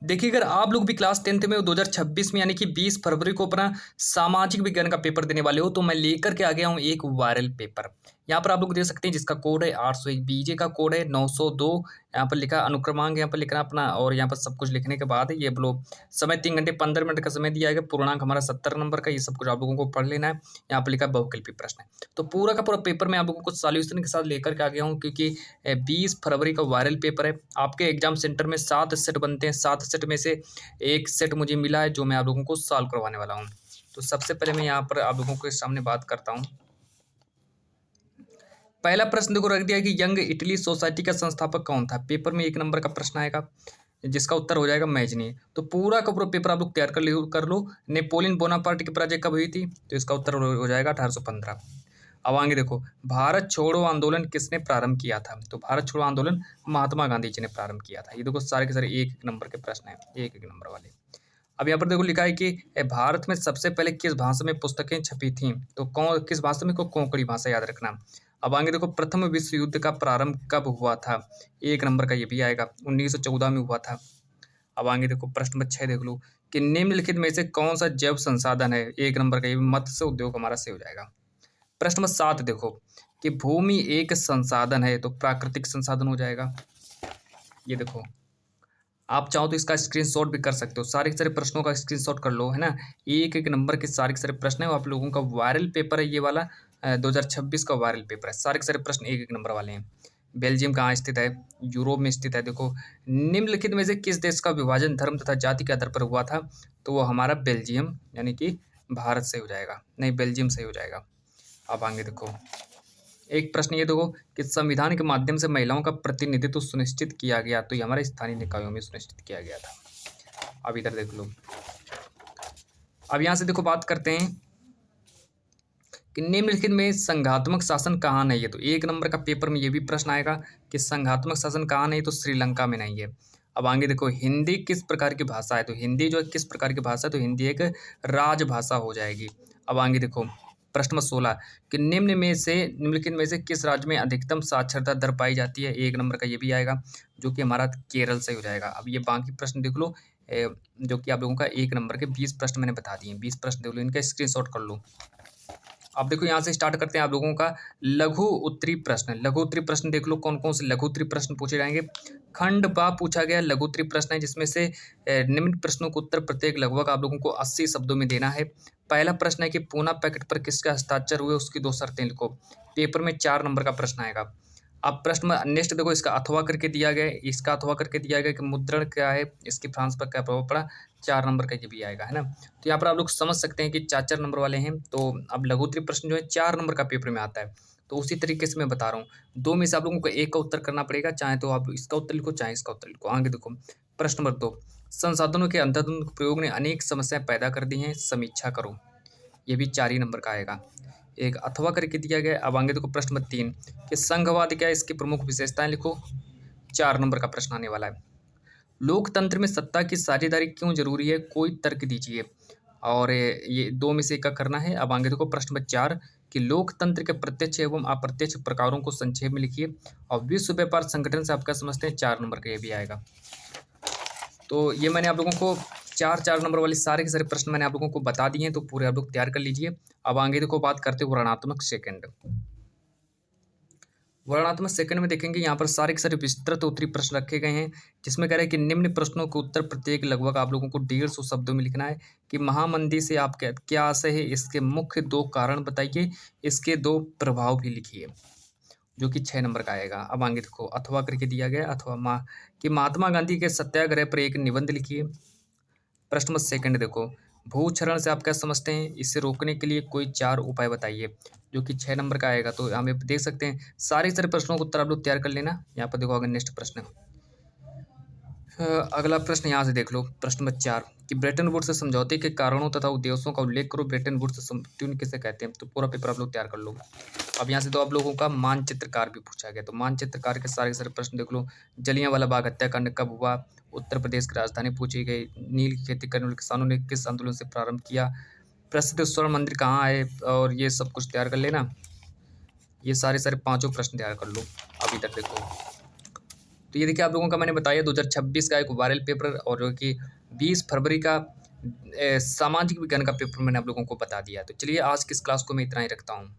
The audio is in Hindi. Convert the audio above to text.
देखिए, अगर आप लोग भी क्लास 10th में 2026 में यानी कि 20 फरवरी को अपना सामाजिक विज्ञान का पेपर देने वाले हो, तो मैं लेकर के आ गया हूँ एक वायरल पेपर। यहाँ पर आप लोग देख सकते हैं जिसका कोड है 801, बीजे का कोड है 902। यहाँ पर लिखा अनुक्रमांक, यहाँ पर लिखना अपना, और यहाँ पर सब कुछ लिखने के बाद ये बोलो समय 3 घंटे 15 मिनट का समय दिया गया। पूर्णांक हमारा 70 नंबर का, ये सब कुछ आप लोगों को पढ़ लेना है। यहाँ पर लिखा बहुकल्पी प्रश्न है। तो पूरा का पूरा पेपर मैं आप लोगों को सॉल्यूशन के साथ लेकर के आ गया हूँ, क्योंकि 20 फरवरी का वायरल पेपर है। आपके एग्जाम सेंटर में 7 सेट बनते हैं, 7 सेट में से एक सेट मुझे मिला है जो मैं आप लोगों को सॉल्व करवाने वाला हूँ। तो सबसे पहले मैं यहाँ पर आप लोगों के सामने बात करता हूँ। पहला प्रश्न देखो रख दिया कि यंग इटली सोसाइटी का संस्थापक कौन था। पेपर में 1 नंबर का प्रश्न आएगा जिसका उत्तर हो जाएगा मैजनी। तो पूरा का पूरा पेपर आप लोग तैयार कर लो। नेपोलियन बोनापार्ट की पराजय कब हुई थी, तो इसका उत्तर हो जाएगा 1815। अब आगे देखो, भारत छोड़ो आंदोलन किसने प्रारंभ किया था। तो भारत छोड़ो आंदोलन महात्मा गांधी जी ने प्रारंभ किया था। ये देखो सारे के सारे एक एक नंबर के प्रश्न हैं, एक एक नंबर वाले। अब यहाँ पर देखो लिखा है कि भारत में सबसे पहले किस भाषा में पुस्तकें छपी थीं। तो कौन किस भाषा में, को कोंकणी भाषा याद रखना। अब आगे देखो, प्रथम विश्व युद्ध का प्रारंभ कब हुआ था। 1 नंबर का ये भी आएगा, 1914 में हुआ था। अब आगे देखो प्रश्न नंबर 6 देख लो कि निम्नलिखित में से कौन सा जैव संसाधन है। 1 नंबर का ये भी मत्स्य उद्योग हमारा से हो जाएगा। प्रश्न नंबर 7 देखो कि भूमि एक संसाधन है, तो प्राकृतिक संसाधन हो जाएगा। ये देखो, आप चाहो तो इसका स्क्रीनशॉट भी कर सकते हो, सारे के सारे प्रश्नों का स्क्रीनशॉट कर लो, है ना। एक एक नंबर के सारे के सारे प्रश्न है, वो आप लोगों का वायरल पेपर है ये वाला। 2026 का वायरल पेपर है। सारे के सारे प्रश्न एक एक नंबर वाले हैं। बेल्जियम कहाँ स्थित है, यूरोप में स्थित है। देखो, निम्नलिखित में से किस देश का विभाजन धर्म तथा जाति के आधार पर हुआ था, तो वो हमारा बेल्जियम यानी कि भारत से हो जाएगा, नहीं बेल्जियम से हो जाएगा। अब आगे देखो, एक प्रश्न ये देखो कि संविधान के माध्यम से महिलाओं का प्रतिनिधित्व सुनिश्चित किया गया, तो ये हमारे स्थानीय निकायों में सुनिश्चित किया गया था। अब इधर देख लो, अब यहाँ से देखो बात करते हैं कि निम्नलिखित में संघात्मक शासन कहाँ नहीं है। तो 1 नंबर का पेपर में ये भी प्रश्न आएगा कि संघात्मक शासन कहाँ नहीं, तो श्रीलंका में नहीं है। अब आगे देखो, हिंदी किस प्रकार की भाषा है। तो हिंदी जो है किस प्रकार की भाषा है, तो हिंदी एक राजभाषा हो जाएगी। अब आगे देखो प्रश्न नंबर 16 कि निम्नलिखित में से किस राज्य में अधिकतम साक्षरता दर पाई जाती है। 1 नंबर का ये भी आएगा जो कि हमारा केरल से हो जाएगा। अब ये बाकी प्रश्न देख लो, जो कि आप लोगों का 1 नंबर के 20 प्रश्न मैंने बता दिए, 20 प्रश्न देख लो, इनका स्क्रीनशॉट कर लो। अब देखो यहाँ से स्टार्ट करते हैं आप लोगों का लघु उत्तरी प्रश्न। लघु उत्तरी प्रश्न देख लो कौन कौन से लघु उत्तरी प्रश्न पूछे जाएंगे। खंड बा पूछा गया लघु उत्तरी प्रश्न है, जिसमें से निम्न प्रश्नों को उत्तर प्रत्येक लगभग आप लोगों को 80 शब्दों में देना है। पहला प्रश्न है कि पूना पैकेट पर किसका हस्ताक्षर हुए, उसकी 2 शर्तें लिखो। पेपर में 4 नंबर का प्रश्न आएगा। अब प्रश्न में नेक्स्ट देखो, इसका अथवा करके दिया गया है, इसका अथवा करके दिया गया कि मुद्रण क्या है, इसकी फ्रांस पर क्या प्रभाव पड़ा। 4 नंबर का ये भी आएगा, है ना। तो यहाँ पर आप लोग समझ सकते हैं कि 4-4 नंबर वाले हैं। तो अब लघु उत्तरी प्रश्न जो है 4 नंबर का पेपर में आता है। तो उसी तरीके से मैं बता रहा हूँ, 2 में से आप लोगों को एक का उत्तर करना पड़ेगा, चाहे तो आप इसका उत्तर लिखो चाहे इसका उत्तर लिखो। आगे देखो प्रश्न नंबर 2, संसाधनों के अंधाधुंध प्रयोग ने अनेक समस्याएं पैदा कर दी हैं, समीक्षा करो। ये भी 4 ही नंबर का आएगा, एक अथवा करके दिया गया। अब आगे देखो प्रश्न नंबर 3 कि संघवाद क्या है, इसकी प्रमुख विशेषताएं लिखो। 4 नंबर का प्रश्न आने वाला है। लोकतंत्र में सत्ता की साझेदारी क्यों जरूरी है, कोई तर्क दीजिए। और ये 2 में से एक का करना है। अब आगे देखो प्रश्न नंबर 4 कि लोकतंत्र के प्रत्यक्ष एवं अप्रत्यक्ष प्रकारों को संक्षेप में लिखिए। और विश्व व्यापार संगठन से आप क्या समझते हैं, 4 नंबर का ये भी आएगा। तो ये मैंने आप लोगों को 4-4 नंबर वाले सारे के सारे प्रश्न मैंने आप लोगों को बता दिए हैं, तो पूरे आप लोग तैयार कर लीजिए। अब आगे देखो बात करते हैं वर्णनात्मक सेकंड। वर्णनात्मक सेकंड में देखेंगे यहाँ पर सारे के सारे विस्तृत उत्तरी प्रश्न रखे गए हैं, जिसमें कह रहे हैं कि निम्न प्रश्नों के उत्तर प्रत्येक लगभग आप लोगों को 150 शब्दों में लिखना है। कि महामंदी से आप क्या आशय है, इसके मुख्य 2 कारण बताइए, इसके 2 प्रभाव भी लिखिए, जो कि 6 नंबर का आएगा। अब आगे देखो अथवा करके दिया गया, अथवा कि महात्मा गांधी के सत्याग्रह पर एक निबंध लिखिए। प्रश्न नंबर सेकंड देखो, भूक्षरण से आप क्या समझते हैं, इसे रोकने के लिए कोई 4 उपाय बताइए, जो कि 6 नंबर का आएगा। तो हमें देख सकते हैं सारे सारे प्रश्नों को उत्तर आप लोग तैयार कर लेना। यहाँ पर देखो अगर नेक्स्ट प्रश्न, अगला प्रश्न यहाँ से देख लो, प्रश्न नंबर 4 कि ब्रेटन वुड्स से समझौते के कारणों तथा उद्देश्यों का उल्लेख करो। ब्रेटन वुड्स ट्यून किसे कहते हैं, तो पूरा पेपर आप लोग तैयार कर लो। अब यहाँ से तो आप लोगों का मानचित्रकार भी पूछा गया, तो मानचित्रकार के सारे प्रश्न देख लो। जलियांवाला बाग हत्याकांड कब हुआ, उत्तर प्रदेश की राजधानी पूछी गई। नील की खेती करने वाले किसानों ने किस आंदोलन से प्रारंभ किया, प्रसिद्ध स्वर्ण मंदिर कहाँ है, और ये सब कुछ तैयार कर लेना। ये सारे 5 प्रश्न तैयार कर लो। अब इधर देखो, तो ये देखिए आप लोगों का मैंने बताया 2026 का एक वायरल पेपर और जो कि 20 फरवरी का सामाजिक विज्ञान का पेपर मैंने आप लोगों को बता दिया। तो चलिए आज की इस क्लास को मैं इतना ही रखता हूँ।